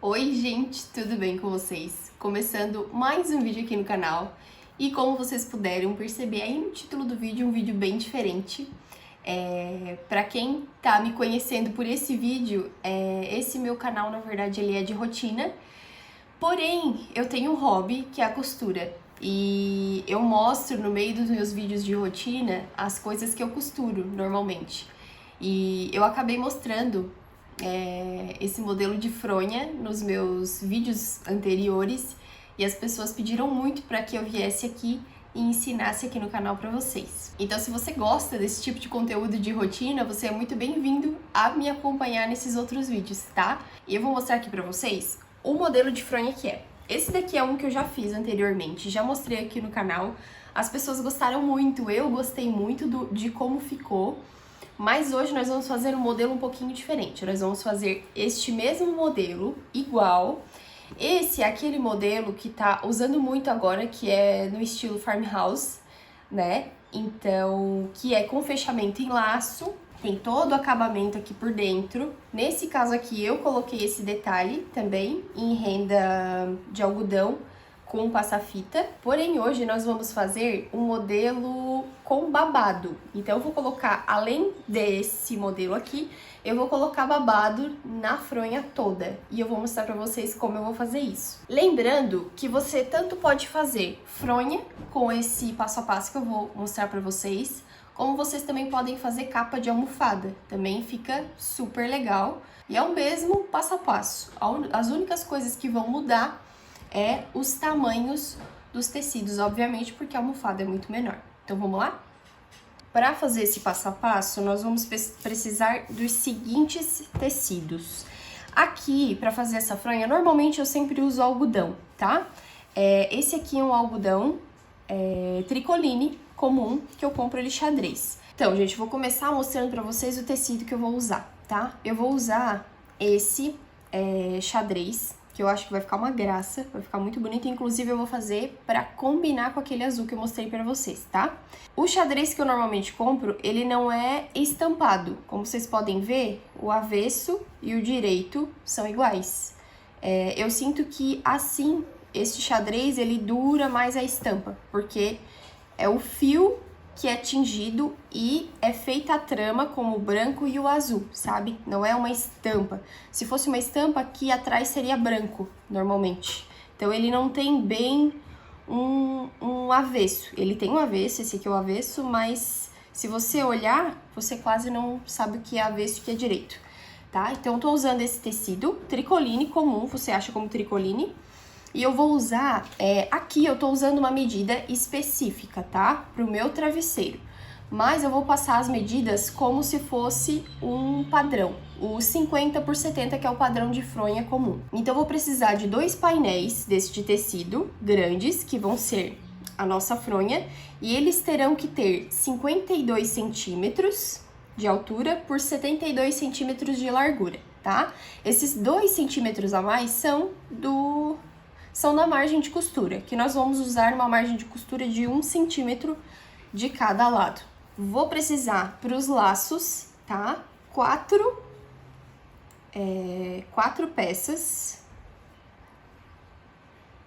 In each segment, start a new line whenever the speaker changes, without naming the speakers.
Oi gente, tudo bem com vocês? Começando mais um vídeo aqui no canal e como vocês puderam perceber aí no título do vídeo, um vídeo bem diferente. Pra quem tá me conhecendo por esse vídeo, esse meu canal na verdade ele é de rotina, porém eu tenho um hobby que é a costura e eu mostro no meio dos meus vídeos de rotina as coisas que eu costuro normalmente. E eu acabei mostrando esse modelo de fronha nos meus vídeos anteriores e as pessoas pediram muito para que eu viesse aqui e ensinasse aqui no canal para vocês. Então, se você gosta desse tipo de conteúdo de rotina, você é muito bem-vindo a me acompanhar nesses outros vídeos, tá? E eu vou mostrar aqui para vocês o modelo de fronha que é. Esse daqui é um que eu já fiz anteriormente, já mostrei aqui no canal. As pessoas gostaram muito, eu gostei muito de como ficou. Mas hoje nós vamos fazer um modelo um pouquinho diferente. Nós vamos fazer este mesmo modelo, igual. Esse é aquele modelo que tá usando muito agora, que é no estilo farmhouse, né? Então, que é com fechamento em laço, tem todo o acabamento aqui por dentro. Nesse caso aqui, eu coloquei esse detalhe também em renda de algodão com passa-fita. Porém, hoje nós vamos fazer um modelo com babado. Então, eu vou colocar, além desse modelo aqui, eu vou colocar babado na fronha toda. E eu vou mostrar pra vocês como eu vou fazer isso. Lembrando que você tanto pode fazer fronha com esse passo a passo que eu vou mostrar pra vocês, como vocês também podem fazer capa de almofada. Também fica super legal. E é o mesmo passo a passo. As únicas coisas que vão mudar os tamanhos dos tecidos, obviamente, porque a almofada é muito menor. Então, vamos lá? Para fazer esse passo a passo, nós vamos precisar dos seguintes tecidos. Aqui, para fazer essa fronha, normalmente eu sempre uso algodão, tá? Esse aqui é um algodão tricoline comum, que eu compro ele xadrez. Então, gente, vou começar mostrando para vocês o tecido que eu vou usar, tá? Eu vou usar esse xadrez, que eu acho que vai ficar uma graça, vai ficar muito bonito. Inclusive, eu vou fazer pra combinar com aquele azul que eu mostrei pra vocês, tá? O xadrez que eu normalmente compro, ele não é estampado. Como vocês podem ver, o avesso e o direito são iguais. Eu sinto que, assim, esse xadrez, ele dura mais a estampa, porque é o fio que é tingido e é feita a trama com o branco e o azul, sabe? Não é uma estampa. Se fosse uma estampa, aqui atrás seria branco, normalmente. Então, ele não tem bem um avesso. Ele tem um avesso, esse aqui é o avesso, mas se você olhar, você quase não sabe o que é avesso e o que é direito, tá? Então, eu tô usando esse tecido tricoline comum, você acha como tricoline. E eu vou usar, aqui eu tô usando uma medida específica, tá? Pro meu travesseiro. Mas eu vou passar as medidas como se fosse um padrão. O 50 por 70, que é o padrão de fronha comum. Então, eu vou precisar de 2 painéis desse de tecido, grandes, que vão ser a nossa fronha. E eles terão que ter 52 centímetros de altura por 72 centímetros de largura, tá? Esses 2 centímetros a mais são da margem de costura, que nós vamos usar uma margem de costura de 1 centímetro de cada lado. Vou precisar para os laços, tá? 4 peças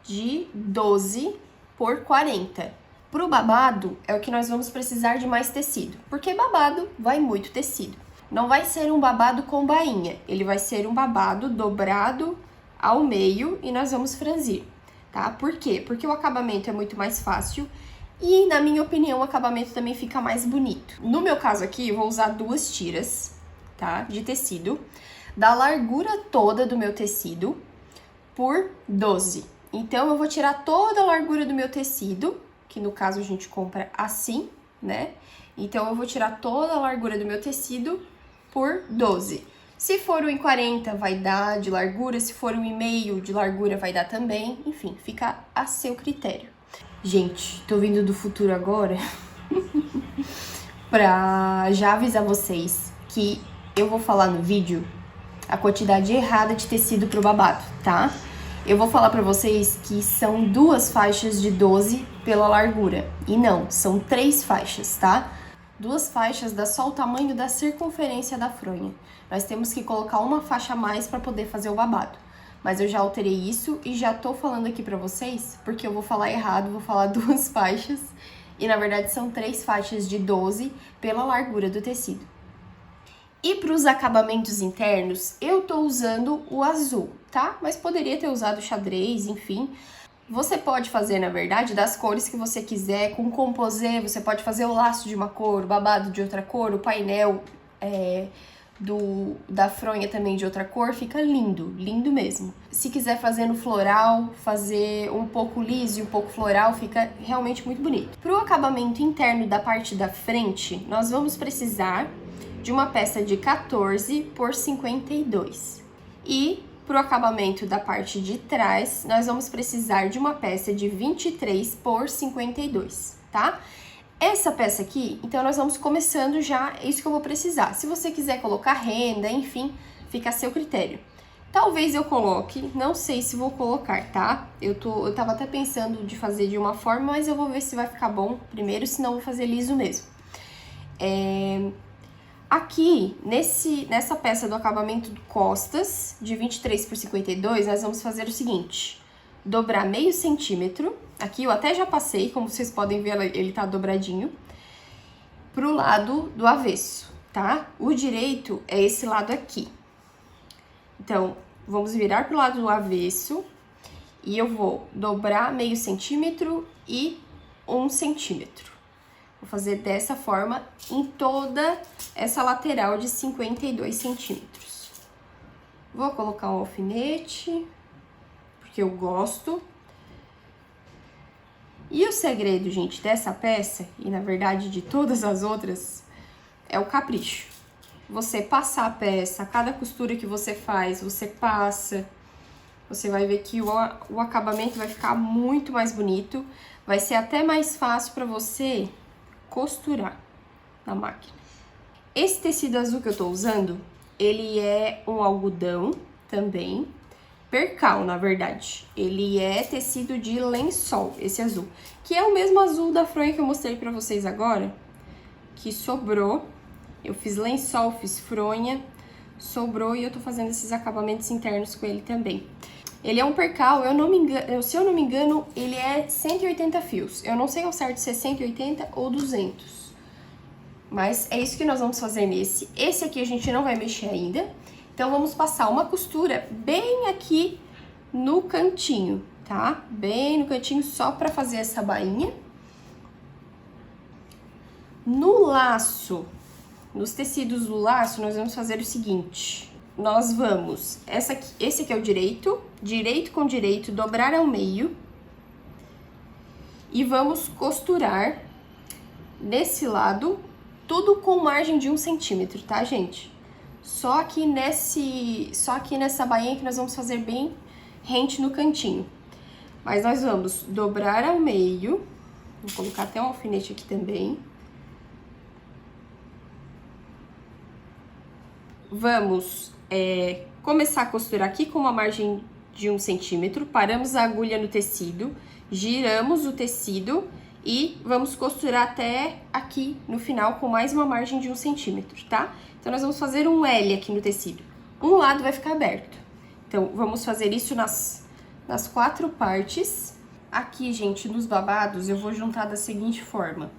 de 12 por 40. Para o babado, é o que nós vamos precisar de mais tecido, porque babado vai muito tecido. Não vai ser um babado com bainha, ele vai ser um babado dobrado ao meio e nós vamos franzir, tá? Por quê? Porque o acabamento é muito mais fácil e, na minha opinião, o acabamento também fica mais bonito. No meu caso aqui, eu vou usar 2 tiras, tá? De tecido, da largura toda do meu tecido por 12. Então, eu vou tirar toda a largura do meu tecido, que no caso a gente compra assim, né? Então, eu vou tirar toda a largura do meu tecido por 12. Se for 1,40 vai dar de largura, se for 1,5 de largura vai dar também, enfim, fica a seu critério. Gente, tô vindo do futuro agora pra já avisar vocês que eu vou falar no vídeo a quantidade errada de tecido pro babado, tá? Eu vou falar pra vocês que são 2 faixas de 12 pela largura, e não, são 3 faixas, tá? 2 faixas dá só o tamanho da circunferência da fronha. Nós temos que colocar uma faixa a mais para poder fazer o babado. mas eu já alterei isso e já tô falando aqui pra vocês, porque eu vou falar errado, vou falar 2 faixas, e na verdade são 3 faixas de 12 pela largura do tecido. E para os acabamentos internos, eu tô usando o azul, tá? Mas poderia ter usado xadrez, enfim. Você pode fazer, na verdade, das cores que você quiser, com composê, você pode fazer o laço de uma cor, o babado de outra cor, o painel da fronha também de outra cor, fica lindo, lindo mesmo. Se quiser fazer no floral, fazer um pouco liso e um pouco floral, fica realmente muito bonito. Para o acabamento interno da parte da frente, nós vamos precisar de uma peça de 14 por 52. E para o acabamento da parte de trás, nós vamos precisar de uma peça de 23 por 52, tá? Essa peça aqui, então nós vamos começando já, é isso que eu vou precisar. Se você quiser colocar renda, enfim, fica a seu critério. Talvez eu coloque, não sei se vou colocar, tá? Eu tava até pensando de fazer de uma forma, mas eu vou ver se vai ficar bom primeiro, senão eu vou fazer liso mesmo. Aqui, nessa peça do acabamento do costas, de 23 por 52, nós vamos fazer o seguinte: dobrar meio centímetro. Aqui eu até já passei, como vocês podem ver, ele tá dobradinho. Pro lado do avesso, tá? O direito é esse lado aqui. Então, vamos virar pro lado do avesso. E eu vou dobrar meio centímetro e 1 centímetro. Vou fazer dessa forma em toda essa lateral de 52 centímetros. Vou colocar um alfinete, porque eu gosto. E o segredo, gente, dessa peça, e na verdade de todas as outras, é o capricho. Você passar a peça, a cada costura que você faz, você passa, você vai ver que o acabamento vai ficar muito mais bonito, vai ser até mais fácil para você costurar na máquina. Esse tecido azul que eu tô usando, ele é um algodão também, percal, na verdade. Ele é tecido de lençol, esse azul, que é o mesmo azul da fronha que eu mostrei pra vocês agora, que sobrou. Eu fiz lençol, fiz fronha, sobrou e eu tô fazendo esses acabamentos internos com ele também. Ele é um percal, se eu não me engano, ele é 180 fios. Eu não sei ao certo se é 180 ou 200. Mas é isso que nós vamos fazer nesse. Esse aqui a gente não vai mexer ainda. Então, vamos passar uma costura bem aqui no cantinho, tá? Bem no cantinho, só pra fazer essa bainha. No laço, nos tecidos do laço, nós vamos fazer o seguinte. Nós vamos, esse aqui é o direito com direito, dobrar ao meio. E vamos costurar nesse lado, tudo com margem de 1 centímetro, tá, gente? Só aqui nessa bainha que nós vamos fazer bem rente no cantinho. Mas nós vamos dobrar ao meio. Vou colocar até um alfinete aqui também. Vamos começar a costurar aqui com uma margem de 1 centímetro. Paramos a agulha no tecido, giramos o tecido e vamos costurar até aqui no final com mais uma margem de 1 centímetro, tá? Então, nós vamos fazer um L aqui no tecido. Um lado vai ficar aberto. Então, vamos fazer isso nas 4 partes. Aqui, gente, nos babados, eu vou juntar da seguinte forma.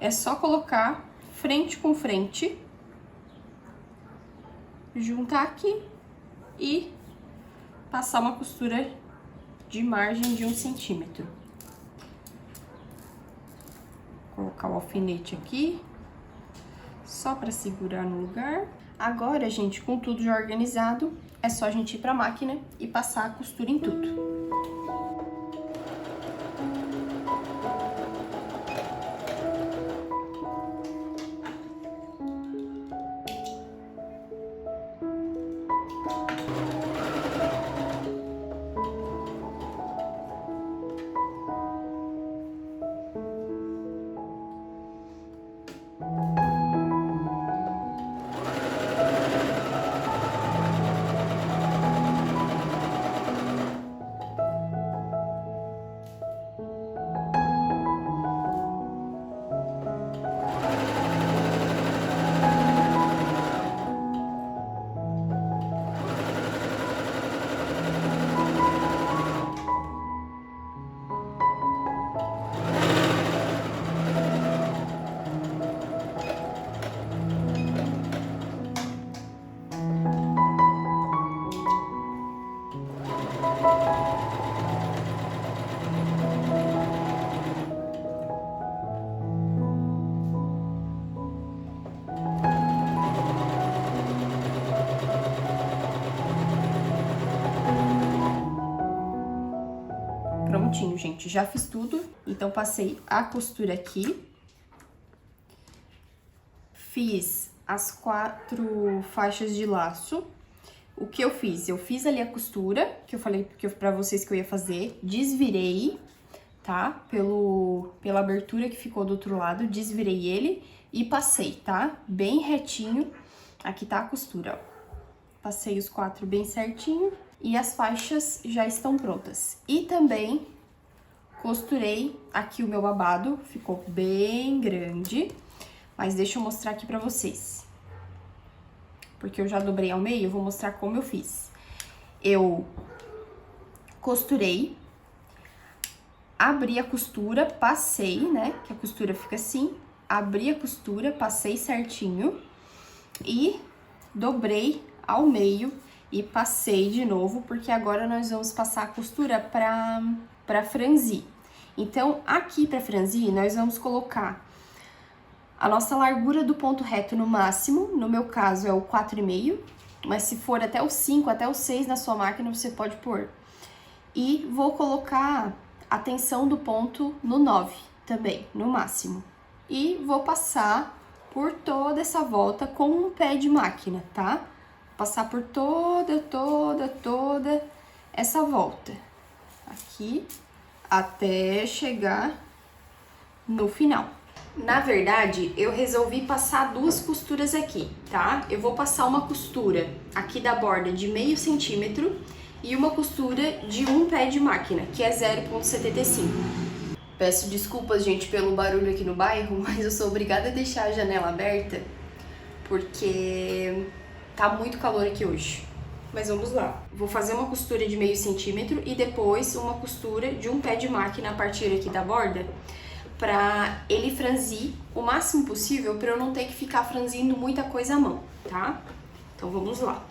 É só colocar frente com frente, juntar aqui e passar uma costura de margem de 1 centímetro. Colocar o alfinete aqui, só para segurar no lugar. Agora, gente, com tudo já organizado, é só a gente ir pra máquina e passar a costura em tudo. prontinho, gente. Já fiz tudo. Então, passei a costura aqui. Fiz as 4 faixas de laço. O que eu fiz? Eu fiz ali a costura, que eu falei pra vocês que eu ia fazer. Desvirei, tá? Pela abertura que ficou do outro lado. Desvirei ele e passei, tá? Bem retinho. Aqui tá a costura, ó. Passei os 4 bem certinho. E as faixas já estão prontas. E também costurei aqui o meu babado, ficou bem grande, mas deixa eu mostrar aqui pra vocês. Porque eu já dobrei ao meio, eu vou mostrar como eu fiz. Eu costurei, abri a costura, passei, né, que a costura fica assim, abri a costura, passei certinho e dobrei ao meio e passei de novo, porque agora nós vamos passar a costura pra franzir. Então, aqui pra franzir, nós vamos colocar a nossa largura do ponto reto no máximo, no meu caso é o 4,5, mas se for até o 5, até o 6 na sua máquina, você pode pôr. E vou colocar a tensão do ponto no 9 também, no máximo. E vou passar por toda essa volta com um pé de máquina, tá? Passar por toda essa volta. Aqui, até chegar no final. Na verdade, eu resolvi passar 2 costuras aqui, tá? Eu vou passar uma costura aqui da borda de meio centímetro e uma costura de um pé de máquina, que é 0,75. Peço desculpas, gente, pelo barulho aqui no bairro, mas eu sou obrigada a deixar a janela aberta, porque tá muito calor aqui hoje. Mas vamos lá. Vou fazer uma costura de meio centímetro e depois uma costura de um pé de máquina a partir aqui da borda, pra ele franzir o máximo possível, pra eu não ter que ficar franzindo muita coisa à mão, tá? Então vamos lá.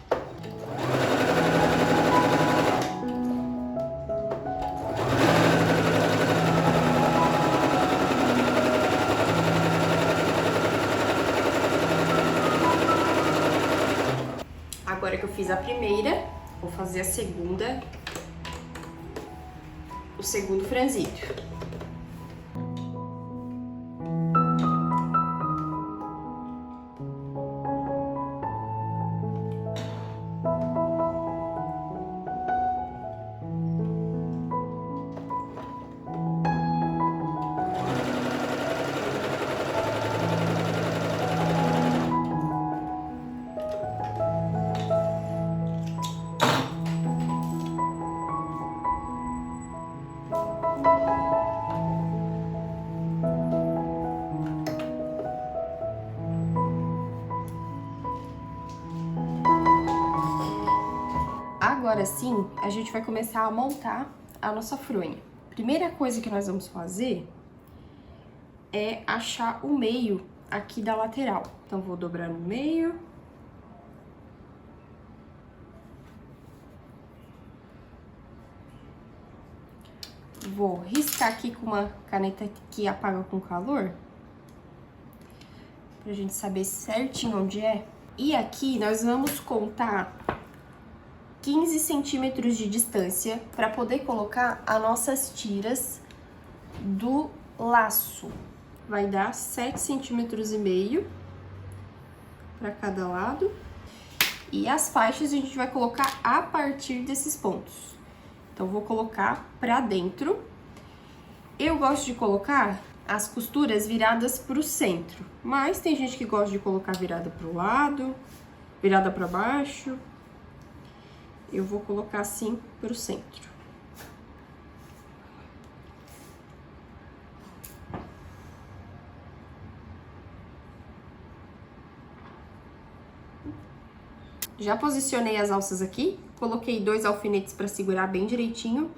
Agora que eu fiz a primeira, vou fazer a segunda, o segundo franzido. Agora sim, a gente vai começar a montar a nossa fronha. Primeira coisa que nós vamos fazer é achar o meio aqui da lateral. Então, vou dobrar no meio. Vou riscar aqui com uma caneta que apaga com calor, pra gente saber certinho onde é. E aqui nós vamos contar 15 centímetros de distância para poder colocar as nossas tiras do laço. Vai dar 7,5 centímetros para cada lado. E as faixas a gente vai colocar a partir desses pontos. Então, vou colocar pra dentro. Eu gosto de colocar as costuras viradas pro centro, mas tem gente que gosta de colocar virada pro lado, virada pra baixo. Eu vou colocar assim pro centro. Já posicionei as alças aqui, coloquei 2 alfinetes para segurar bem direitinho.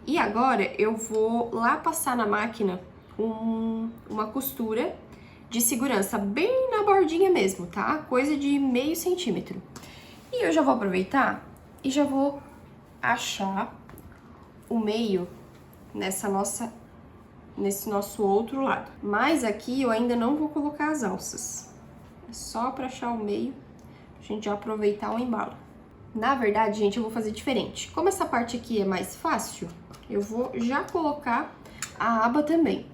E agora eu vou lá passar na máquina uma costura de segurança bem na bordinha mesmo, tá? Coisa de meio centímetro. E eu já vou aproveitar e já vou achar o meio nesse nosso outro lado. Mas aqui eu ainda não vou colocar as alças. É só para achar o meio, a gente já aproveitar o embalo. Na verdade, gente, eu vou fazer diferente. Como essa parte aqui é mais fácil, eu vou já colocar a aba também.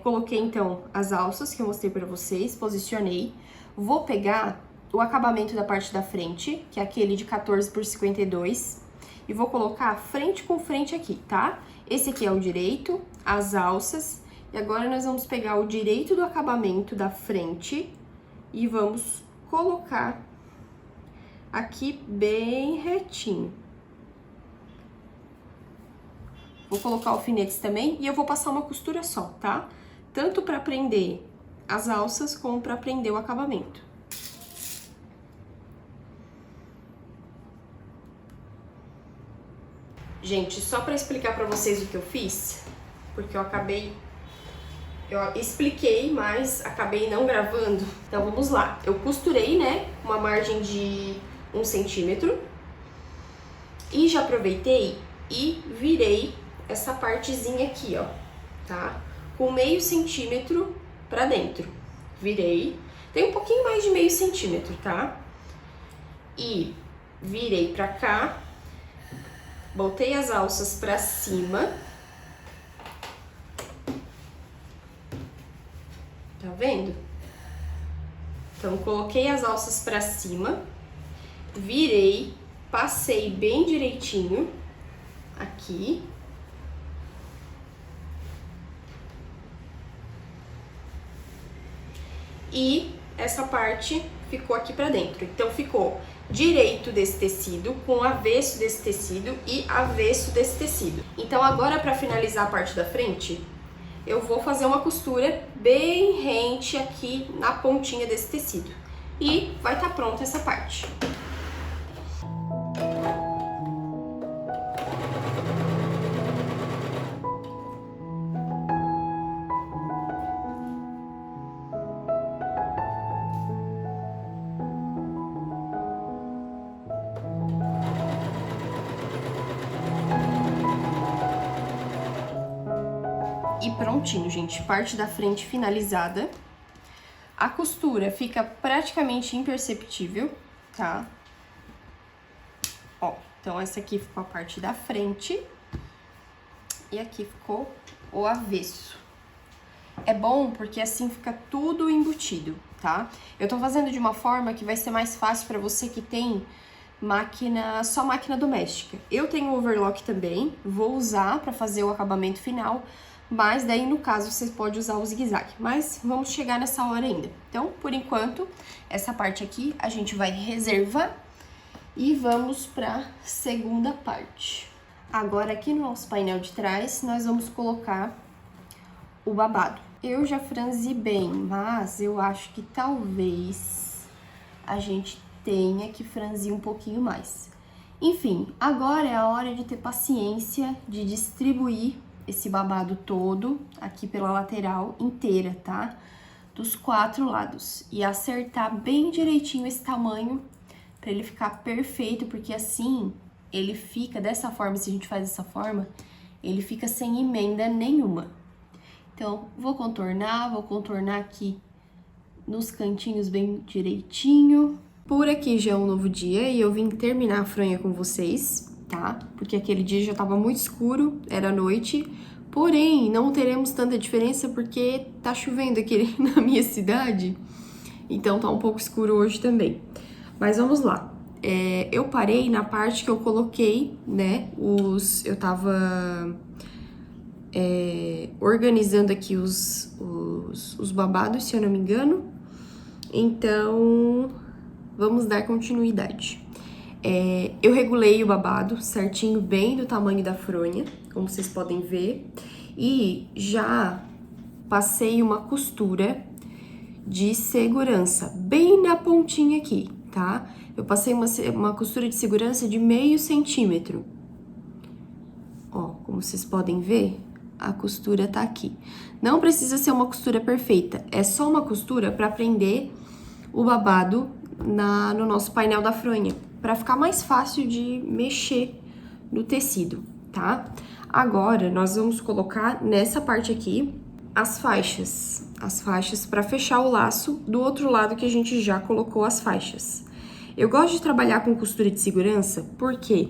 Coloquei, então, as alças que eu mostrei pra vocês, posicionei. Vou pegar o acabamento da parte da frente, que é aquele de 14 por 52, e vou colocar frente com frente aqui, tá? Esse aqui é o direito, as alças, e agora nós vamos pegar o direito do acabamento da frente e vamos colocar aqui bem retinho. Vou colocar alfinetes também e eu vou passar uma costura só, tá? Tanto pra prender as alças como pra prender o acabamento. Gente, só pra explicar pra vocês o que eu fiz, porque eu expliquei, mas acabei não gravando. Então vamos lá. Eu costurei, né, uma margem de 1 centímetro e já aproveitei e virei essa partezinha aqui, ó, tá? Com meio centímetro pra dentro. Virei. Tem um pouquinho mais de meio centímetro, tá? E virei pra cá. Botei as alças pra cima. Tá vendo? Então, coloquei as alças pra cima. Virei, passei bem direitinho aqui. E essa parte ficou aqui pra dentro. Então, ficou direito desse tecido, com avesso desse tecido e avesso desse tecido. Então, agora, pra finalizar a parte da frente, eu vou fazer uma costura bem rente aqui na pontinha desse tecido. E vai estar pronta essa parte. E prontinho, gente, parte da frente finalizada. A costura fica praticamente imperceptível, tá? Ó, então essa aqui ficou a parte da frente e aqui ficou o avesso. É bom porque assim fica tudo embutido, tá? Eu tô fazendo de uma forma que vai ser mais fácil pra você que tem só máquina doméstica. Eu tenho overlock também, vou usar pra fazer o acabamento final, mas daí, no caso, vocês podem usar o zigue-zague. Mas vamos chegar nessa hora ainda. Então, por enquanto, essa parte aqui a gente vai reservar e vamos pra segunda parte. Agora, aqui no nosso painel de trás, nós vamos colocar o babado. Eu já franzi bem, mas eu acho que talvez a gente tenha que franzir um pouquinho mais. Enfim, agora é a hora de ter paciência, de distribuir esse babado todo aqui pela lateral inteira, tá? Dos 4 lados. E acertar bem direitinho esse tamanho pra ele ficar perfeito, porque assim ele fica dessa forma, se a gente faz dessa forma, ele fica sem emenda nenhuma. Então, vou contornar aqui nos cantinhos bem direitinho. Por aqui já é um novo dia e eu vim terminar a fronha com vocês, tá? Porque aquele dia já tava muito escuro, era noite, porém, não teremos tanta diferença porque tá chovendo aqui na minha cidade, então tá um pouco escuro hoje também. Mas vamos lá. Eu parei na parte que eu coloquei, né, eu tava organizando aqui os babados, se eu não me engano, então vamos dar continuidade. Eu regulei o babado certinho, bem do tamanho da fronha, como vocês podem ver, e já passei uma costura de segurança bem na pontinha aqui, tá? Eu passei uma costura de segurança de meio centímetro. Ó, como vocês podem ver, a costura tá aqui. Não precisa ser uma costura perfeita, é só uma costura para prender o babado no nosso painel da fronha, para ficar mais fácil de mexer no tecido, tá? Agora, nós vamos colocar nessa parte aqui as faixas para fechar o laço do outro lado que a gente já colocou as faixas. Eu gosto de trabalhar com costura de segurança, por quê?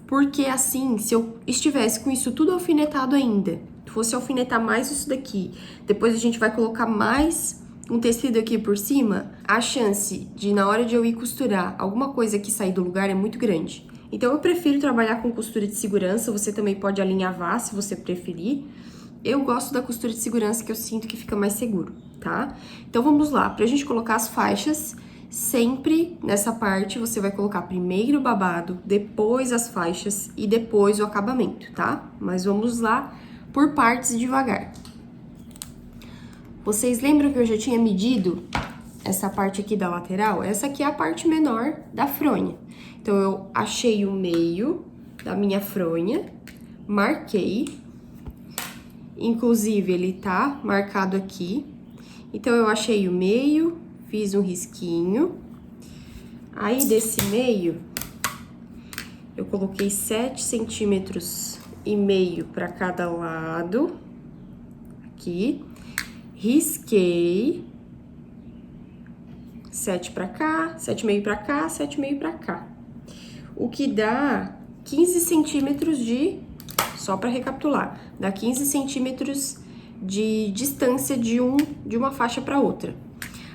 Porque assim, se eu estivesse com isso tudo alfinetado ainda, fosse alfinetar mais isso daqui, depois a gente vai colocar mais um tecido aqui por cima, a chance de, na hora de eu ir costurar, alguma coisa que sair do lugar é muito grande. Então, eu prefiro trabalhar com costura de segurança, você também pode alinhavar se você preferir. Eu gosto da costura de segurança, que eu sinto que fica mais seguro, tá? Então, vamos lá. Pra gente colocar as faixas, sempre nessa parte você vai colocar primeiro o babado, depois as faixas e depois o acabamento, tá? Mas vamos lá por partes devagar. Vocês lembram que eu já tinha medido essa parte aqui da lateral? Essa aqui é a parte menor da fronha. Então, eu achei o meio da minha fronha, marquei. Inclusive, ele tá marcado aqui. Então, eu achei o meio, fiz um risquinho. Aí, desse meio, eu coloquei 7,5 centímetros para cada lado. Aqui. Risquei. 7 pra cá, 7,5 pra cá, 7,5 pra cá. O que dá 15 centímetros de... Só pra recapitular. Dá 15 centímetros de distância de uma faixa pra outra.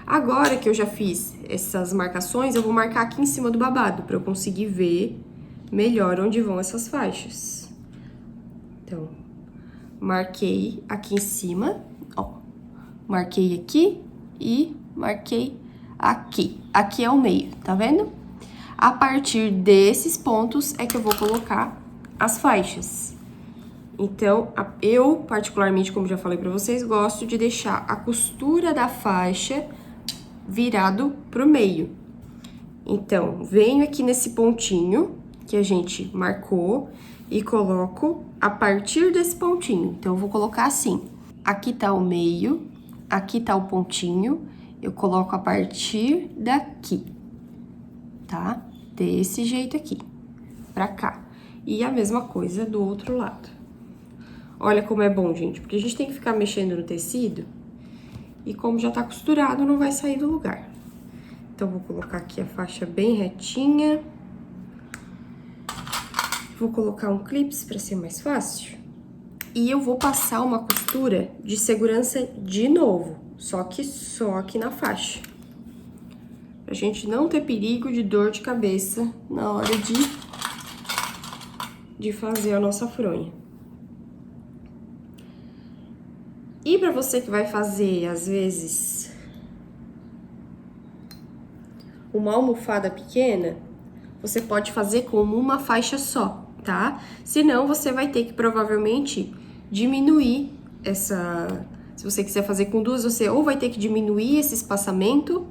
Agora que eu já fiz essas marcações, eu vou marcar aqui em cima do babado, pra eu conseguir ver melhor onde vão essas faixas. Então, marquei aqui em cima, ó. Marquei aqui e marquei aqui. Aqui é o meio, tá vendo? A partir desses pontos é que eu vou colocar as faixas. Então, eu, particularmente, como já falei pra vocês, gosto de deixar a costura da faixa virado pro meio. Então, venho aqui nesse pontinho que a gente marcou e coloco a partir desse pontinho. Então, eu vou colocar assim. Aqui tá o meio, aqui tá o pontinho, eu coloco a partir daqui, tá? Desse jeito aqui, pra cá. E a mesma coisa do outro lado. Olha como é bom, gente, porque a gente tem que ficar mexendo no tecido e como já tá costurado, não vai sair do lugar. Então, vou colocar aqui a faixa bem retinha. Vou colocar um clips pra ser mais fácil. E eu vou passar uma costura de segurança de novo, só que na faixa. Pra gente não ter perigo de dor de cabeça na hora de fazer a nossa fronha. E pra você que vai fazer, às vezes, uma almofada pequena, você pode fazer como uma faixa só, tá? Senão, você vai ter que, provavelmente, diminuir essa... Se você quiser fazer com duas, você ou vai ter que diminuir esse espaçamento,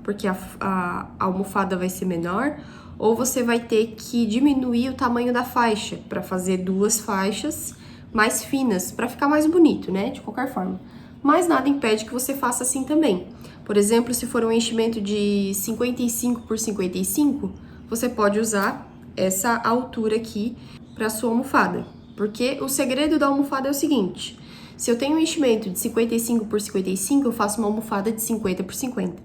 porque a almofada vai ser menor, ou você vai ter que diminuir o tamanho da faixa, para fazer duas faixas mais finas, para ficar mais bonito, né? De qualquer forma. Mas nada impede que você faça assim também. Por exemplo, se for um enchimento de 55 por 55, você pode usar essa altura aqui para sua almofada. Porque o segredo da almofada é o seguinte: se eu tenho um enchimento de 55 por 55, eu faço uma almofada de 50 por 50.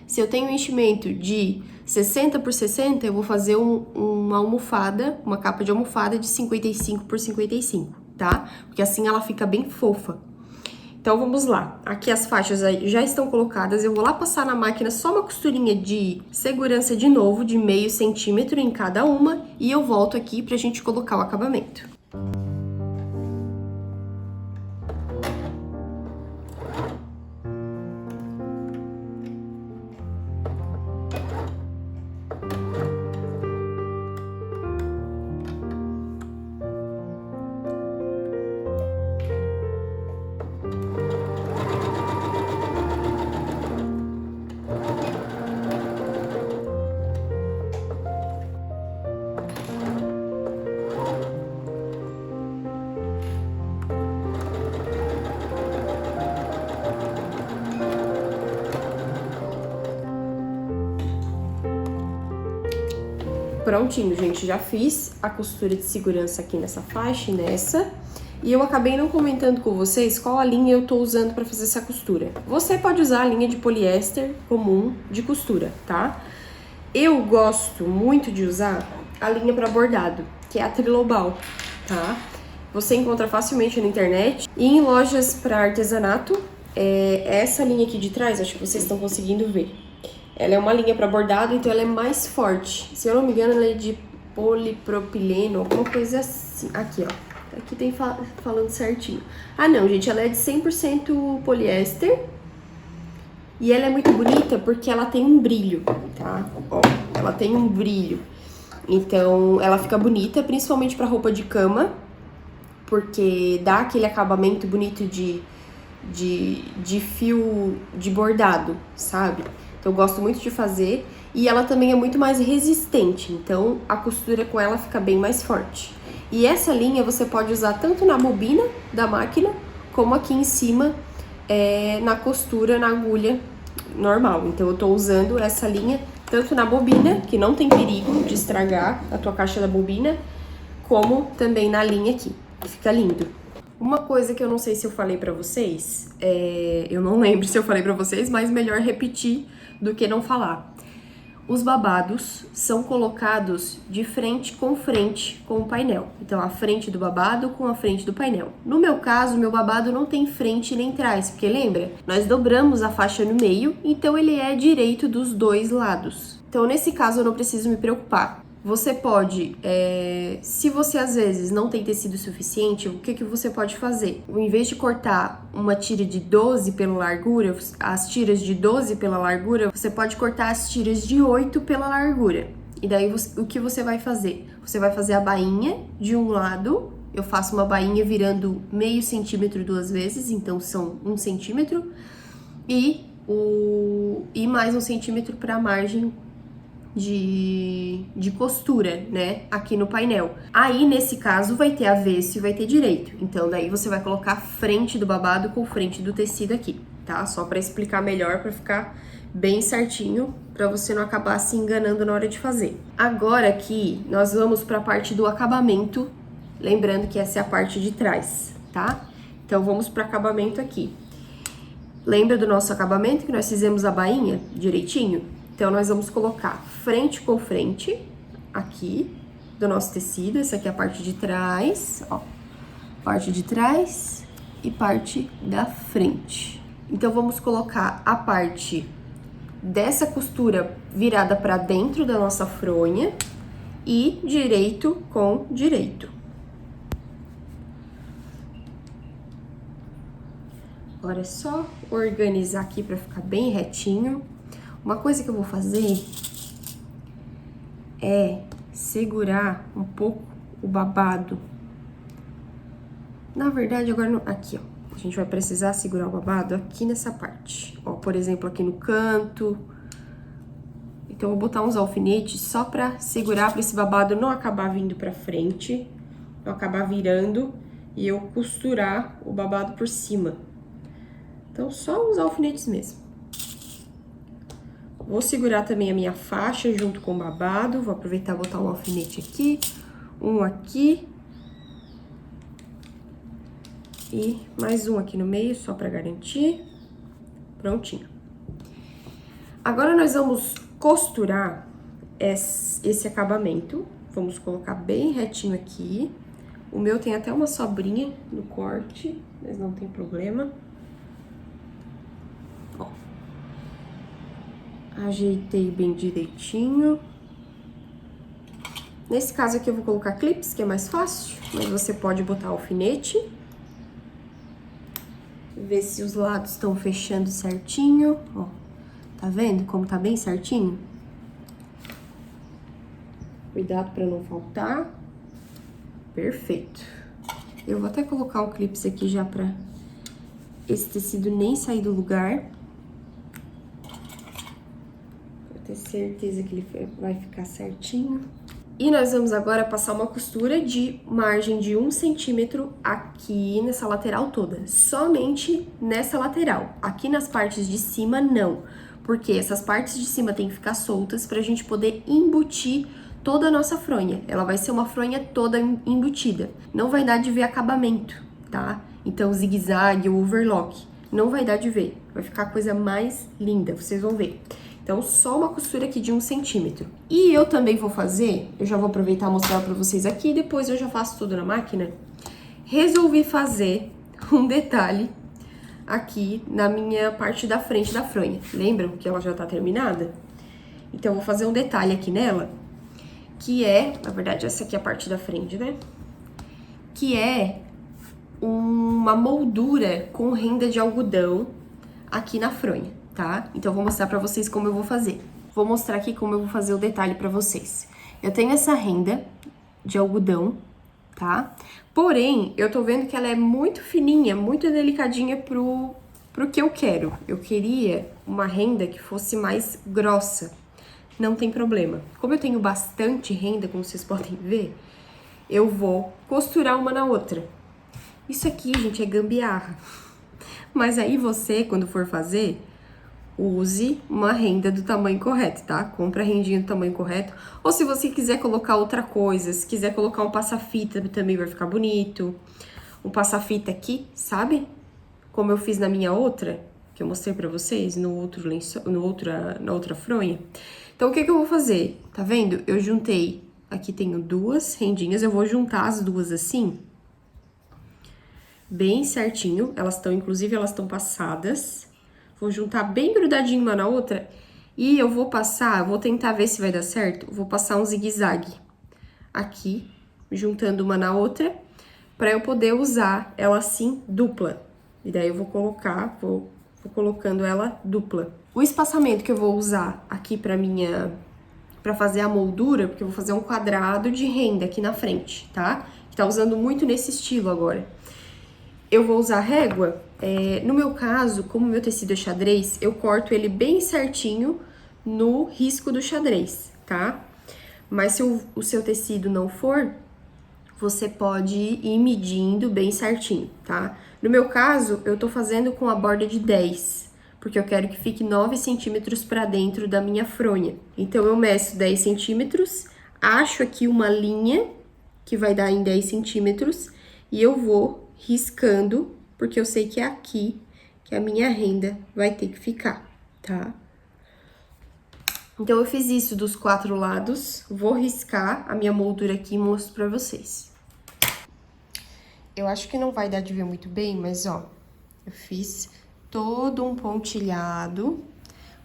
Se eu tenho um enchimento de 60 por 60, eu vou fazer uma almofada, uma capa de almofada de 55 por 55, tá? Porque assim ela fica bem fofa. Então, vamos lá. Aqui as faixas já estão colocadas. Eu vou lá passar na máquina só uma costurinha de segurança de novo, de meio centímetro em cada uma. E eu volto aqui pra gente colocar o acabamento. Prontinho, gente, já fiz a costura de segurança aqui nessa faixa e nessa. E eu acabei não comentando com vocês qual a linha eu tô usando pra fazer essa costura. Você pode usar a linha de poliéster comum de costura, tá? Eu gosto muito de usar a linha para bordado, que é a Trilobal, tá? Você encontra facilmente na internet e em lojas para artesanato. Essa linha aqui de trás, acho que vocês estão conseguindo ver. Ela é uma linha para bordado, então ela é mais forte. Se eu não me engano, ela é de polipropileno, alguma coisa assim. Aqui, ó. Aqui tem falando certinho. Ah, não, gente, ela é de 100% poliéster. E ela é muito bonita porque ela tem um brilho, tá? Ó, ela tem um brilho. Então, ela fica bonita, principalmente para roupa de cama, porque dá aquele acabamento bonito de fio de bordado, sabe? Então, eu gosto muito de fazer. E ela também é muito mais resistente, então a costura com ela fica bem mais forte. E essa linha você pode usar tanto na bobina da máquina, como aqui em cima, na costura, na agulha normal. Então eu tô usando essa linha tanto na bobina, que não tem perigo de estragar a tua caixa da bobina, como também na linha aqui, que fica lindo. Uma coisa que eu não sei se eu falei pra vocês, eu não lembro se eu falei pra vocês, mas melhor repetir do que não falar. Os babados são colocados de frente com o painel. Então, a frente do babado com a frente do painel. No meu caso, meu babado não tem frente nem trás, porque lembra? Nós dobramos a faixa no meio, então ele é direito dos dois lados. Então, nesse caso, eu não preciso me preocupar. Você pode, se você às vezes não tem tecido suficiente, o que você pode fazer? Em vez de cortar uma tira de 12 pela largura, as tiras de 12 pela largura, você pode cortar as tiras de 8 pela largura. E daí o que você vai fazer? Você vai fazer a bainha de um lado, eu faço uma bainha virando meio centímetro 2 vezes, então são 1 centímetro, e mais 1 centímetro para a margem de costura, né, aqui no painel. Aí, nesse caso, vai ter avesso e vai ter direito. Então, daí você vai colocar a frente do babado com frente do tecido aqui, tá? Só pra explicar melhor, pra ficar bem certinho, pra você não acabar se enganando na hora de fazer. Agora aqui, nós vamos pra parte do acabamento, lembrando que essa é a parte de trás, tá? Então, vamos pro acabamento aqui. Lembra do nosso acabamento que nós fizemos a bainha direitinho? Então, nós vamos colocar frente com frente, aqui, do nosso tecido. Essa aqui é a parte de trás, ó. Parte de trás e parte da frente. Então, vamos colocar a parte dessa costura virada pra dentro da nossa fronha e direito com direito. Agora é só organizar aqui pra ficar bem retinho. Uma coisa que eu vou fazer é segurar um pouco o babado. Na verdade, agora aqui, ó. A gente vai precisar segurar o babado aqui nessa parte. Ó, por exemplo, aqui no canto. Então, eu vou botar uns alfinetes só pra segurar, pra esse babado não acabar vindo pra frente, não acabar virando e eu costurar o babado por cima. Então, só uns alfinetes mesmo. Vou segurar também a minha faixa junto com o babado. Vou aproveitar e botar um alfinete aqui, um aqui. E mais um aqui no meio, só pra garantir. Prontinho. Agora, nós vamos costurar esse acabamento. Vamos colocar bem retinho aqui. O meu tem até uma sobrinha no corte, mas não tem problema. Ajeitei bem direitinho. Nesse caso aqui eu vou colocar clips, que é mais fácil, mas você pode botar alfinete. Ver se os lados estão fechando certinho, ó. Tá vendo como tá bem certinho? Cuidado pra não faltar. Perfeito. Eu vou até colocar um clips aqui já pra esse tecido nem sair do lugar. Ter certeza que ele vai ficar certinho. E nós vamos agora passar uma costura de margem de 1 centímetro aqui nessa lateral toda. Somente nessa lateral. Aqui nas partes de cima, não. Porque essas partes de cima tem que ficar soltas pra gente poder embutir toda a nossa fronha. Ela vai ser uma fronha toda embutida. Não vai dar de ver acabamento, tá? Então, zigue-zague ou overlock. Não vai dar de ver. Vai ficar a coisa mais linda, vocês vão ver. Então, só uma costura aqui de 1 centímetro. E eu também vou fazer, eu já vou aproveitar e mostrar pra vocês aqui, depois eu já faço tudo na máquina. Resolvi fazer um detalhe aqui na minha parte da frente da fronha. Lembram que ela já tá terminada? Então, eu vou fazer um detalhe aqui nela, que é, na verdade, essa aqui é a parte da frente, né? Que é uma moldura com renda de algodão aqui na fronha, tá? Então, eu vou mostrar pra vocês como eu vou fazer. Vou mostrar aqui como eu vou fazer o detalhe pra vocês. Eu tenho essa renda de algodão, tá? Porém, eu tô vendo que ela é muito fininha, muito delicadinha pro que eu quero. Eu queria uma renda que fosse mais grossa. Não tem problema. Como eu tenho bastante renda, como vocês podem ver, eu vou costurar uma na outra. Isso aqui, gente, é gambiarra. Mas aí você, quando for fazer, use uma renda do tamanho correto, tá? Compra a rendinha do tamanho correto. Ou se você quiser colocar outra coisa, se quiser colocar um passa-fita também vai ficar bonito. Um passa-fita aqui, sabe? Como eu fiz na minha outra, que eu mostrei pra vocês, no outro lençol, na outra fronha. Então, o que que eu vou fazer? Tá vendo? Eu juntei, aqui tenho 2 rendinhas, eu vou juntar as duas assim, bem certinho. Inclusive, elas estão passadas. Vou juntar bem grudadinho uma na outra e eu vou tentar ver se vai dar certo. Vou passar um zigue-zague aqui, juntando uma na outra, pra eu poder usar ela assim, dupla. E daí eu vou colocando ela dupla. O espaçamento que eu vou usar aqui pra fazer a moldura, porque eu vou fazer um quadrado de renda aqui na frente, tá? Que tá usando muito nesse estilo agora. Eu vou usar régua, no meu caso, como o meu tecido é xadrez, eu corto ele bem certinho no risco do xadrez, tá? Mas se o seu tecido não for, você pode ir medindo bem certinho, tá? No meu caso, eu tô fazendo com a borda de 10, porque eu quero que fique 9 centímetros pra dentro da minha fronha. Então, eu meço 10 centímetros, acho aqui uma linha que vai dar em 10 centímetros e eu vou riscando, porque eu sei que é aqui que a minha renda vai ter que ficar, tá? Então, eu fiz isso dos 4 lados, vou riscar a minha moldura aqui e mostro pra vocês. Eu acho que não vai dar de ver muito bem, mas ó, eu fiz todo um pontilhado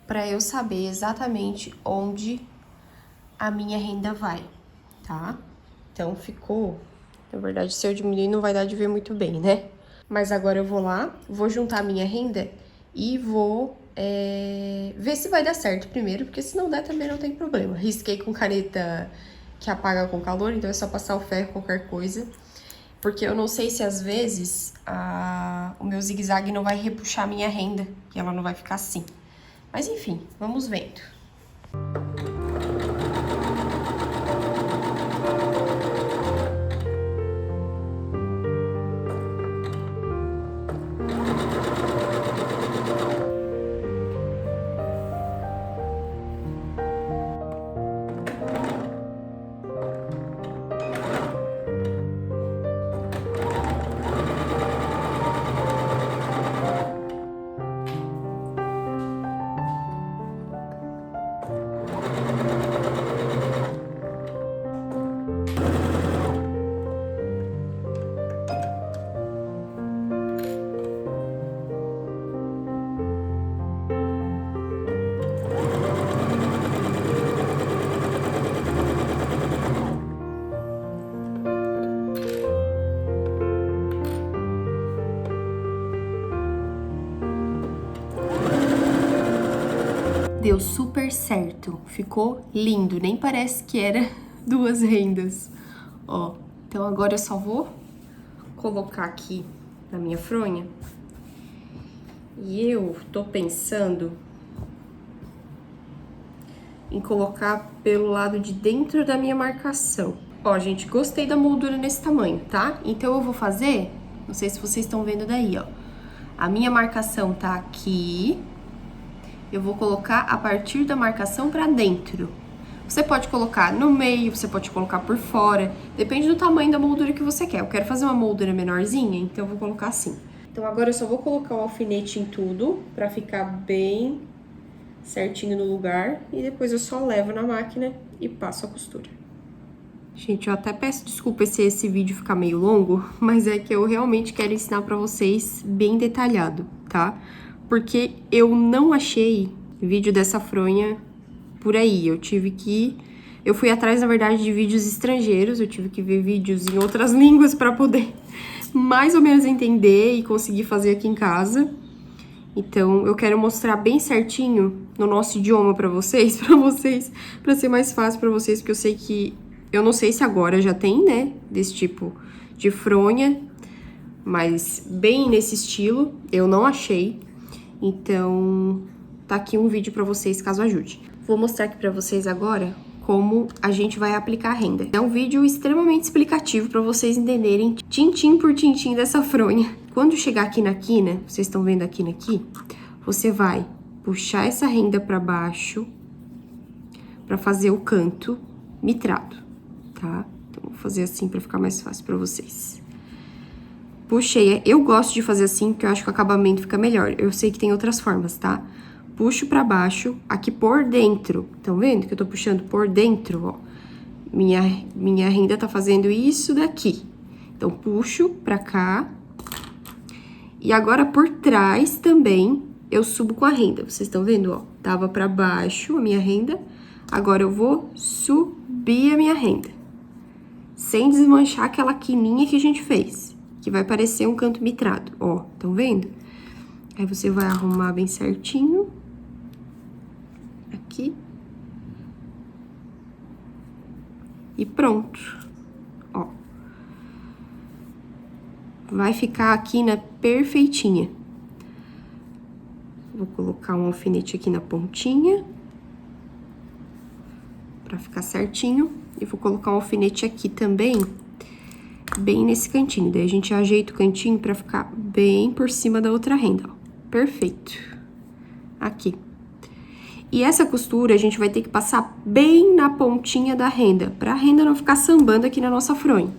pra eu saber exatamente onde a minha renda vai, tá? Então, ficou... Na verdade, se eu diminuir, não vai dar de ver muito bem, né? Mas agora eu vou lá, vou juntar a minha renda e vou ver se vai dar certo primeiro, porque se não der também não tem problema. Risquei com caneta que apaga com calor, então é só passar o ferro, qualquer coisa. Porque eu não sei se às vezes o meu zigue-zague não vai repuxar a minha renda, e ela não vai ficar assim. Mas enfim, vamos vendo. Deu super certo, ficou lindo, nem parece que era 2 rendas, ó. Então agora eu só vou colocar aqui na minha fronha. E eu tô pensando em colocar pelo lado de dentro da minha marcação. Ó, gente, gostei da moldura nesse tamanho, tá? Então eu vou fazer, não sei se vocês estão vendo daí, ó. A minha marcação tá aqui. Eu vou colocar a partir da marcação pra dentro. Você pode colocar no meio, você pode colocar por fora, depende do tamanho da moldura que você quer. Eu quero fazer uma moldura menorzinha, então eu vou colocar assim. Então agora eu só vou colocar o alfinete em tudo, pra ficar bem certinho no lugar e depois eu só levo na máquina e passo a costura. Gente, eu até peço desculpa se esse vídeo ficar meio longo, mas é que eu realmente quero ensinar pra vocês bem detalhado, tá? Porque eu não achei vídeo dessa fronha por aí, eu fui atrás, na verdade, de vídeos estrangeiros, eu tive que ver vídeos em outras línguas pra poder mais ou menos entender e conseguir fazer aqui em casa. Então, eu quero mostrar bem certinho no nosso idioma pra vocês, pra ser mais fácil pra vocês, porque eu sei que... Eu não sei se agora já tem, né, desse tipo de fronha, mas bem nesse estilo, eu não achei. Então, tá aqui um vídeo pra vocês, caso ajude. Vou mostrar aqui pra vocês agora como a gente vai aplicar a renda. É um vídeo extremamente explicativo pra vocês entenderem tintim por tintim dessa fronha. Quando chegar aqui na quina, vocês estão vendo a quina aqui, você vai puxar essa renda pra baixo pra fazer o canto mitrado, tá? Então, vou fazer assim pra ficar mais fácil pra vocês. Puxei, eu gosto de fazer assim porque eu acho que o acabamento fica melhor. Eu sei que tem outras formas, tá? Puxo pra baixo, aqui por dentro. Estão vendo que eu tô puxando por dentro, ó? Minha renda tá fazendo isso daqui. Então, puxo pra cá. E agora, por trás também, eu subo com a renda. Vocês estão vendo, ó? Tava pra baixo a minha renda. Agora, eu vou subir a minha renda. Sem desmanchar aquela quininha que a gente fez. Que vai parecer um canto mitrado, ó. Estão vendo? Aí, você vai arrumar bem certinho. Aqui. E pronto. Ó. Vai ficar a quina perfeitinha. Vou colocar um alfinete aqui na pontinha. Pra ficar certinho. E vou colocar um alfinete aqui também, bem nesse cantinho. Daí, a gente ajeita o cantinho pra ficar bem por cima da outra renda, ó. Perfeito. Aqui. E essa costura a gente vai ter que passar bem na pontinha da renda, pra renda não ficar sambando aqui na nossa fronha.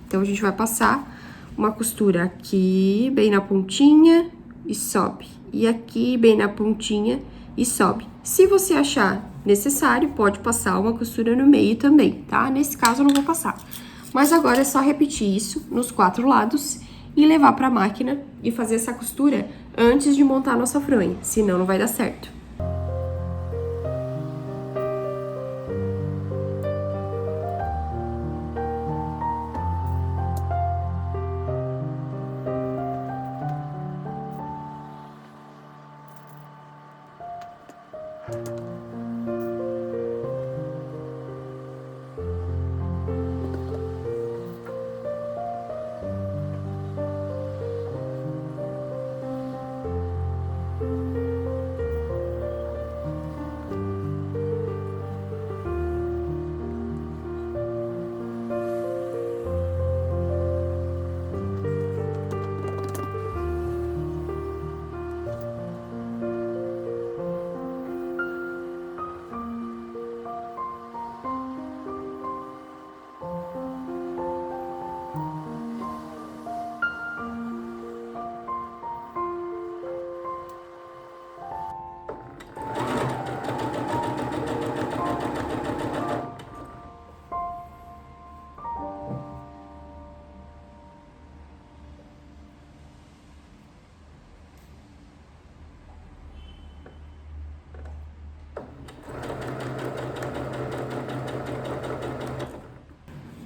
Então, a gente vai passar uma costura aqui, bem na pontinha, e sobe. E aqui, bem na pontinha, e sobe. Se você achar necessário, pode passar uma costura no meio também, tá? Nesse caso, eu não vou passar. Mas agora é só repetir isso nos 4 lados e levar pra máquina e fazer essa costura antes de montar a nossa fronha, senão não vai dar certo.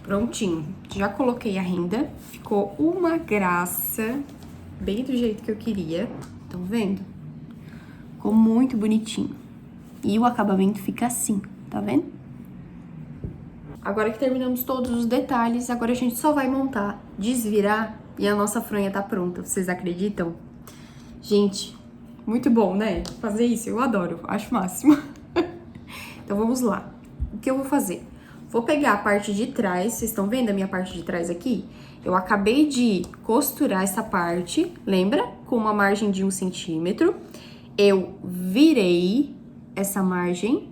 Prontinho, já coloquei a renda, ficou uma graça, bem do jeito que eu queria, estão vendo? Ficou muito bonitinho. E o acabamento fica assim, tá vendo? Agora que terminamos todos os detalhes, agora a gente só vai montar, desvirar e a nossa fronha tá pronta, vocês acreditam? Gente, muito bom, né? Fazer isso, eu adoro, acho o máximo. Então vamos lá, o que eu vou fazer? Vou pegar a parte de trás, vocês estão vendo a minha parte de trás aqui? Eu acabei de costurar essa parte, lembra? Com uma margem de 1 centímetro. Eu virei essa margem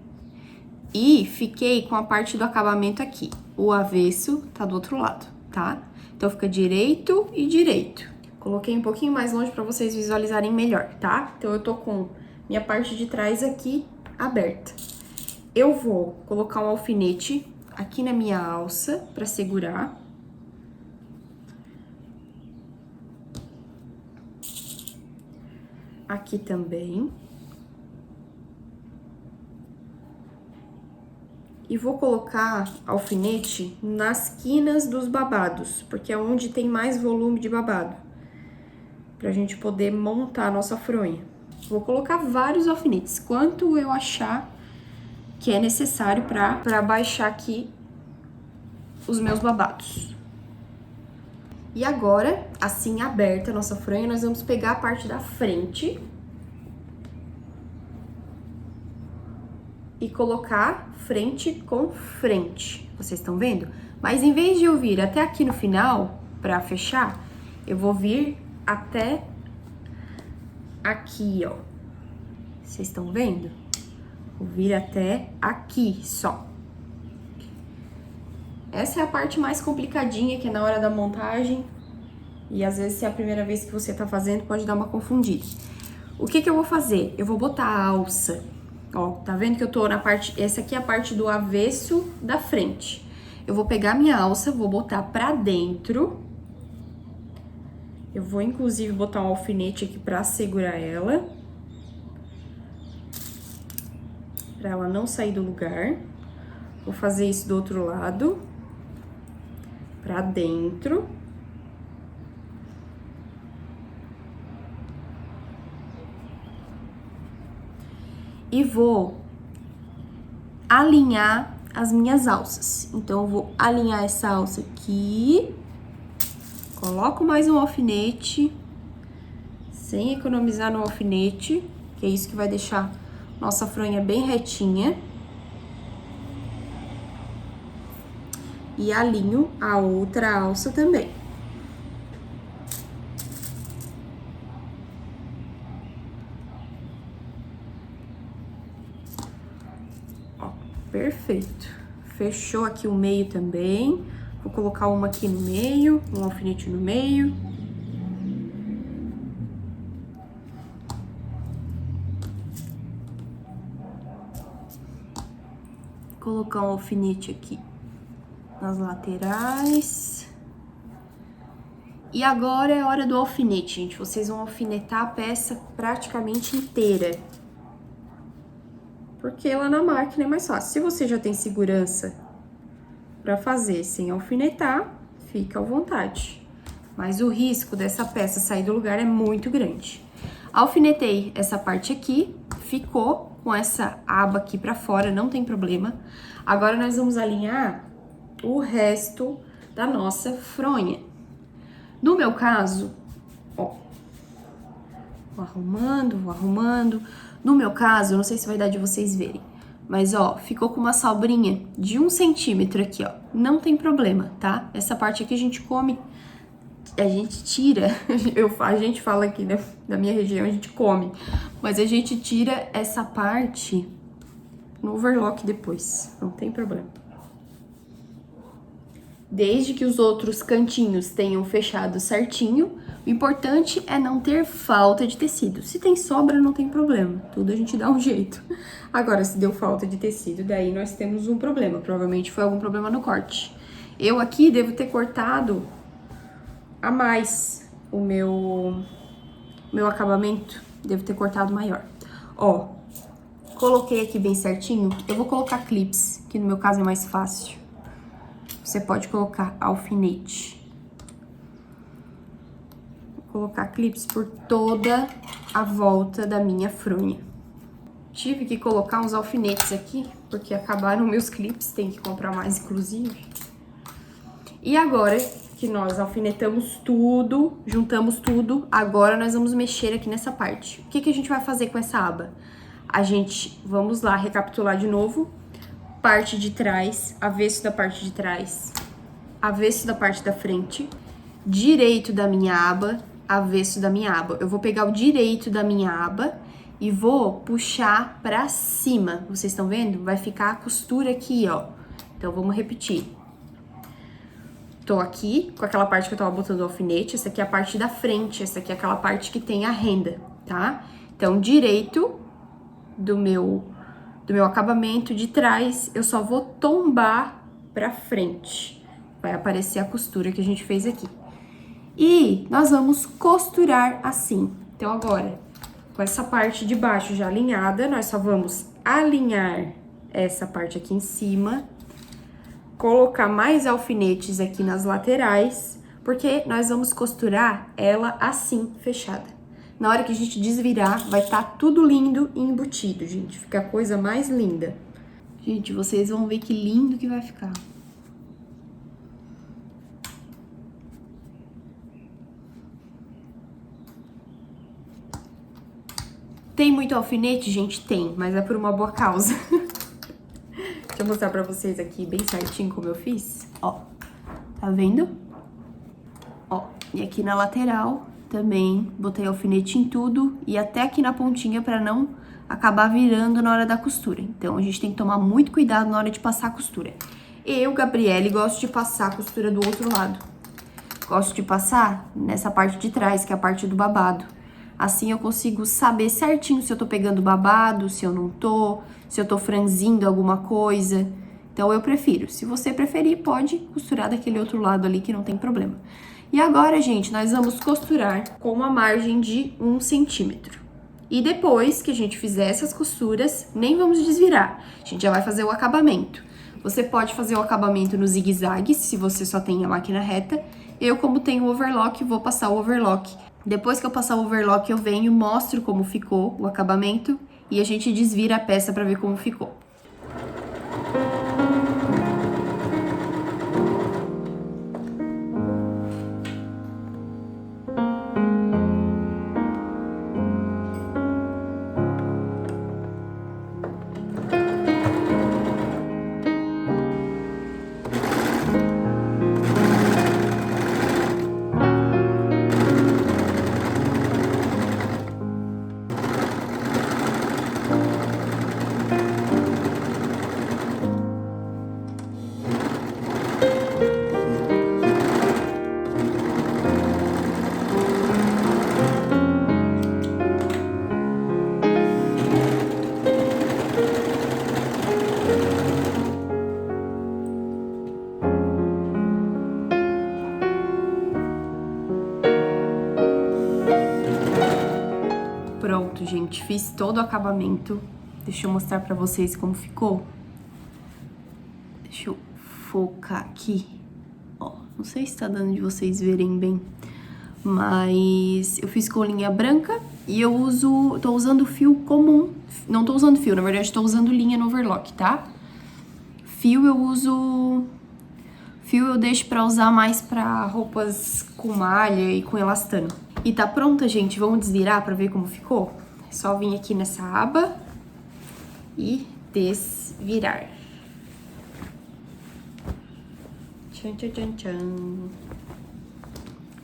e fiquei com a parte do acabamento aqui. O avesso tá do outro lado, tá? Então, fica direito e direito. Coloquei um pouquinho mais longe pra vocês visualizarem melhor, tá? Então, eu tô com minha parte de trás aqui aberta. Eu vou colocar um alfinete aqui na minha alça para segurar. Aqui também. E vou colocar alfinete nas quinas dos babados, porque é onde tem mais volume de babado, pra gente poder montar a nossa fronha. Vou colocar vários alfinetes, quanto eu achar que é necessário pra baixar aqui os meus babados. E agora, assim aberta a nossa fronha, nós vamos pegar a parte da frente e colocar frente com frente. Vocês estão vendo? Mas em vez de eu vir até aqui no final, pra fechar, eu vou vir até aqui, ó. Vocês estão vendo? Vou vir até aqui só. Essa é a parte mais complicadinha, que é na hora da montagem. E às vezes, se é a primeira vez que você tá fazendo, pode dar uma confundida. O que que eu vou fazer? Eu vou botar a alça. Ó, tá vendo que eu tô na parte... Essa aqui é a parte do avesso da frente. Eu vou pegar minha alça, vou botar pra dentro. Eu vou, inclusive, botar um alfinete aqui pra segurar ela. Pra ela não sair do lugar. Vou fazer isso do outro lado. Pra dentro. E vou alinhar as minhas alças. Então, eu vou alinhar essa alça aqui. Coloco mais um alfinete, sem economizar no alfinete, que é isso que vai deixar nossa fronha bem retinha. E alinho a outra alça também. Ó, perfeito. Fechou aqui o meio também. Vou colocar uma aqui no meio, um alfinete no meio. Colocar um alfinete aqui nas laterais. E agora é a hora do alfinete, gente. Vocês vão alfinetar a peça praticamente inteira. Porque lá na máquina é mais fácil. Se você já tem segurança para fazer sem alfinetar, fica à vontade. Mas o risco dessa peça sair do lugar é muito grande. Alfinetei essa parte aqui, ficou com essa aba aqui pra fora, não tem problema. Agora nós vamos alinhar o resto da nossa fronha. No meu caso, ó, vou arrumando. No meu caso, não sei se vai dar de vocês verem, mas ó, ficou com uma sobrinha de 1 centímetro aqui, ó. Não tem problema, tá? Essa parte aqui a gente come, a gente tira, a gente fala aqui, né, da minha região, a gente come, mas a gente tira essa parte no overlock depois, não tem problema. Desde que os outros cantinhos tenham fechado certinho, o importante é não ter falta de tecido. Se tem sobra, não tem problema, tudo a gente dá um jeito. Agora, se deu falta de tecido, daí nós temos um problema, provavelmente foi algum problema no corte. Eu aqui devo ter cortado a mais o meu acabamento, devo ter cortado maior. Ó, coloquei aqui bem certinho, eu vou colocar clips, que no meu caso é mais fácil. Você pode colocar alfinete. Vou colocar clips por toda a volta da minha fronha. Tive que colocar uns alfinetes aqui, porque acabaram meus clips, tem que comprar mais, inclusive. E agora que nós alfinetamos tudo, juntamos tudo, agora nós vamos mexer aqui nessa parte. O que que a gente vai fazer com essa aba? Vamos lá recapitular de novo. Parte de trás, avesso da parte de trás, avesso da parte da frente, direito da minha aba, avesso da minha aba. Eu vou pegar o direito da minha aba e vou puxar pra cima. Vocês estão vendo? Vai ficar a costura aqui, ó. Então, vamos repetir. Tô aqui com aquela parte que eu tava botando o alfinete. Essa aqui é a parte da frente, essa aqui é aquela parte que tem a renda, tá? Então, direito, do meu acabamento de trás, eu só vou tombar pra frente. Vai aparecer a costura que a gente fez aqui. E nós vamos costurar assim. Então, agora, com essa parte de baixo já alinhada, nós só vamos alinhar essa parte aqui em cima, colocar mais alfinetes aqui nas laterais, porque nós vamos costurar ela assim, fechada. Na hora que a gente desvirar, vai estar tudo lindo e embutido, gente. Fica a coisa mais linda. Gente, vocês vão ver que lindo que vai ficar. Tem muito alfinete, gente? Tem, mas é por uma boa causa. Deixa eu mostrar pra vocês aqui bem certinho como eu fiz. Ó, tá vendo? Ó, e aqui na lateral também botei alfinete em tudo e até aqui na pontinha pra não acabar virando na hora da costura. Então, a gente tem que tomar muito cuidado na hora de passar a costura. Eu, Gabriele, gosto de passar a costura do outro lado. Gosto de passar nessa parte de trás, que é a parte do babado. Assim eu consigo saber certinho se eu tô pegando babado, se eu não tô, se eu tô franzindo alguma coisa. Então eu prefiro. Se você preferir, pode costurar daquele outro lado ali que não tem problema. E agora, gente, nós vamos costurar com uma margem de 1 centímetro. E depois que a gente fizer essas costuras, nem vamos desvirar. A gente já vai fazer o acabamento. Você pode fazer o acabamento no zigue-zague, se você só tem a máquina reta. Eu, como tenho o overlock, vou passar o overlock. Depois que eu passar o overlock, eu venho, mostro como ficou o acabamento e a gente desvira a peça para ver como ficou. Pronto, gente, fiz todo o acabamento. Deixa eu mostrar pra vocês como ficou. Deixa eu focar aqui. Ó, não sei se tá dando de vocês verem bem, mas eu fiz com linha branca e tô usando fio comum. Não tô usando fio, na verdade tô usando linha no overlock, tá? Fio eu deixo pra usar mais pra roupas com malha e com elastano. E tá pronta, gente? Vamos desvirar pra ver como ficou? É só vir aqui nessa aba e desvirar. Tchan, tchan, tchan, tchan.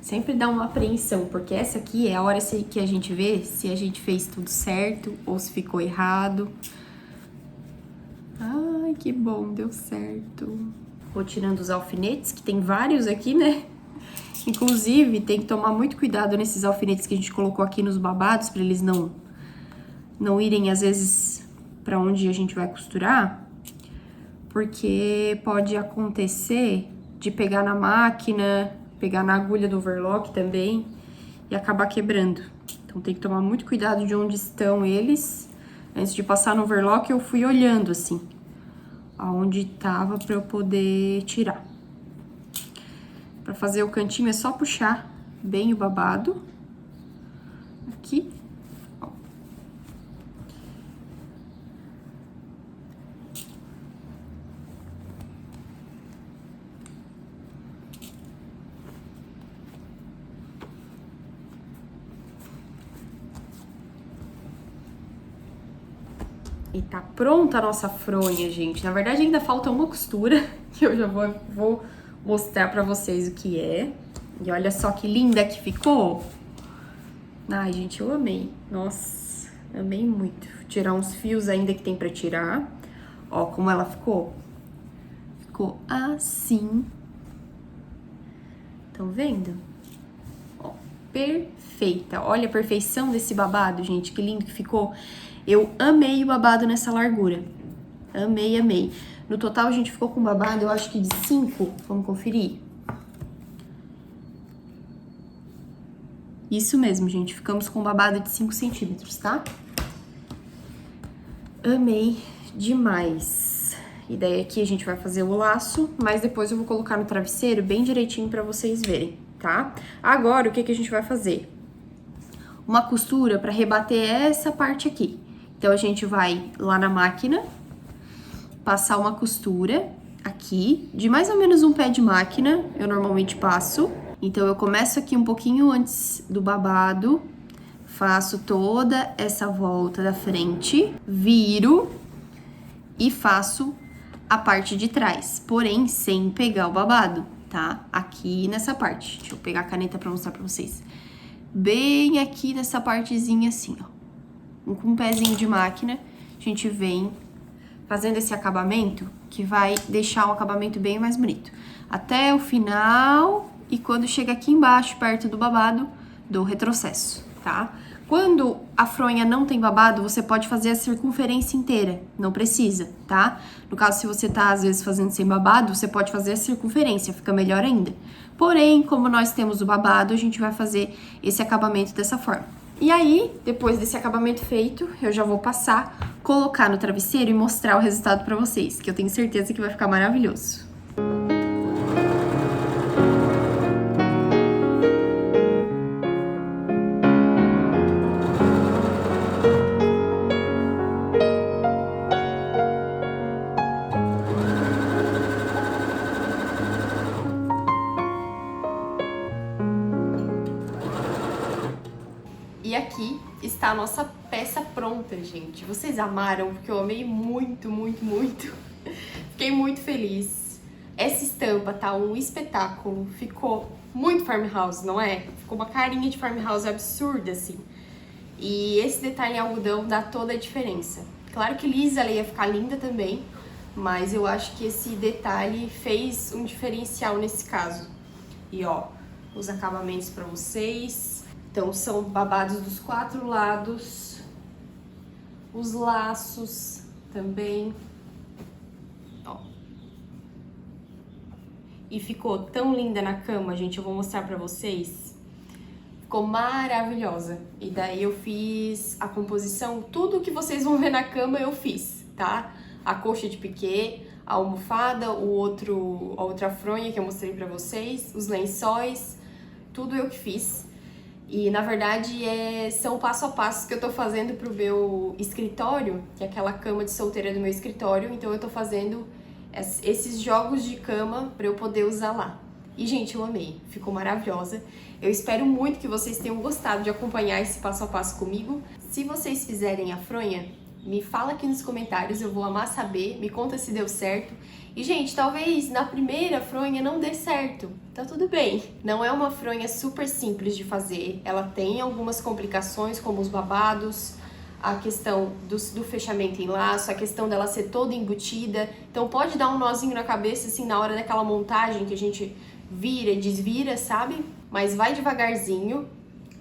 Sempre dá uma apreensão, porque essa aqui é a hora que a gente vê se a gente fez tudo certo ou se ficou errado. Ai, que bom, deu certo. Vou tirando os alfinetes, que tem vários aqui, né? Inclusive, tem que tomar muito cuidado nesses alfinetes que a gente colocou aqui nos babados, pra eles não irem, às vezes, pra onde a gente vai costurar, porque pode acontecer de pegar na máquina, pegar na agulha do overlock também e acabar quebrando. Então, tem que tomar muito cuidado de onde estão eles. Antes de passar no overlock, eu fui olhando, assim, aonde tava pra eu poder tirar. Pra fazer o cantinho é só puxar bem o babado. Aqui. Ó. E tá pronta a nossa fronha, gente. Na verdade, ainda falta uma costura, que eu já vou mostrar pra vocês o que é. E olha só que linda que ficou. Ai, gente, eu amei. Nossa, amei muito. Vou tirar uns fios ainda que tem pra tirar. Ó, como ela ficou. Ficou assim. Estão vendo? Ó, perfeita. Olha a perfeição desse babado, gente. Que lindo que ficou. Eu amei o babado nessa largura. Amei, amei. No total, a gente ficou com babado, eu acho que de 5. Vamos conferir. Isso mesmo, gente. Ficamos com babado de 5 centímetros, tá? Amei demais. E daí aqui a gente vai fazer o laço, mas depois eu vou colocar no travesseiro bem direitinho pra vocês verem, tá? Agora, o que que a gente vai fazer? Uma costura pra rebater essa parte aqui. Então, a gente vai lá na máquina, passar uma costura aqui, de mais ou menos um pé de máquina, eu normalmente passo. Então, eu começo aqui um pouquinho antes do babado, faço toda essa volta da frente, viro e faço a parte de trás, porém sem pegar o babado, tá? Aqui nessa parte. Deixa eu pegar a caneta pra mostrar pra vocês. Bem aqui nessa partezinha assim, ó. Com um pezinho de máquina, a gente vem fazendo esse acabamento que vai deixar um acabamento bem mais bonito. Até o final e quando chega aqui embaixo, perto do babado, dou retrocesso, tá? Quando a fronha não tem babado, você pode fazer a circunferência inteira, não precisa, tá? No caso, se você tá, às vezes, fazendo sem babado, você pode fazer a circunferência, fica melhor ainda. Porém, como nós temos o babado, a gente vai fazer esse acabamento dessa forma. E aí, depois desse acabamento feito, eu já vou passar, colocar no travesseiro e mostrar o resultado pra vocês, que eu tenho certeza que vai ficar maravilhoso. E aqui está a nossa peça pronta, gente. Vocês amaram? Porque eu amei muito, muito, muito. Fiquei muito feliz. Essa estampa tá um espetáculo. Ficou muito farmhouse, não é? Ficou uma carinha de farmhouse absurda, assim. E esse detalhe em algodão dá toda a diferença. Claro que lisa ela ia ficar linda também, mas eu acho que esse detalhe fez um diferencial nesse caso. E ó, os acabamentos pra vocês. Então, são babados dos 4 lados, os laços também, ó. E ficou tão linda na cama, gente, eu vou mostrar pra vocês. Ficou maravilhosa. E daí eu fiz a composição, tudo que vocês vão ver na cama eu fiz, tá? A coxa de piquê, a almofada, a outra fronha que eu mostrei pra vocês, os lençóis, tudo eu que fiz. E, na verdade, são passo a passo que eu tô fazendo pro meu escritório, que é aquela cama de solteira do meu escritório. Então, eu tô fazendo esses jogos de cama pra eu poder usar lá. E, gente, eu amei. Ficou maravilhosa. Eu espero muito que vocês tenham gostado de acompanhar esse passo a passo comigo. Se vocês fizerem a fronha, me fala aqui nos comentários, eu vou amar saber. Me conta se deu certo. E, gente, talvez na primeira fronha não dê certo. Tá tudo bem. Não é uma fronha super simples de fazer. Ela tem algumas complicações, como os babados, a questão do fechamento em laço, a questão dela ser toda embutida. Então pode dar um nozinho na cabeça, assim, na hora daquela montagem que a gente vira e desvira, sabe? Mas vai devagarzinho.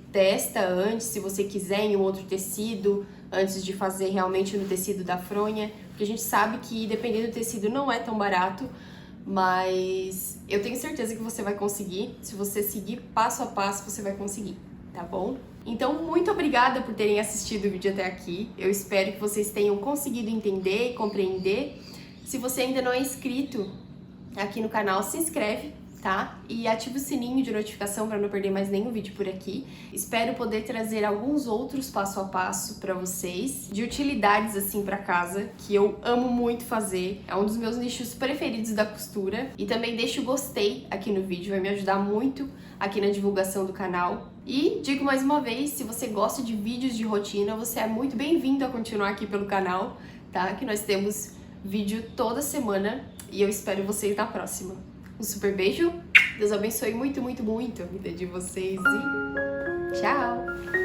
Testa antes, se você quiser, em um outro tecido, antes de fazer realmente no tecido da fronha. Porque a gente sabe que, dependendo do tecido, não é tão barato. Mas eu tenho certeza que você vai conseguir. Se você seguir passo a passo, você vai conseguir, tá bom? Então, muito obrigada por terem assistido o vídeo até aqui. Eu espero que vocês tenham conseguido entender e compreender. Se você ainda não é inscrito aqui no canal, se inscreve, tá? E ativa o sininho de notificação para não perder mais nenhum vídeo por aqui. Espero poder trazer alguns outros passo a passo para vocês, de utilidades assim para casa, que eu amo muito fazer. É um dos meus nichos preferidos da costura. E também deixa o gostei aqui no vídeo, vai me ajudar muito aqui na divulgação do canal. E digo mais uma vez, se você gosta de vídeos de rotina, você é muito bem-vindo a continuar aqui pelo canal, tá? Que nós temos vídeo toda semana e eu espero vocês na próxima. Um super beijo, Deus abençoe muito, muito, muito a vida de vocês e tchau!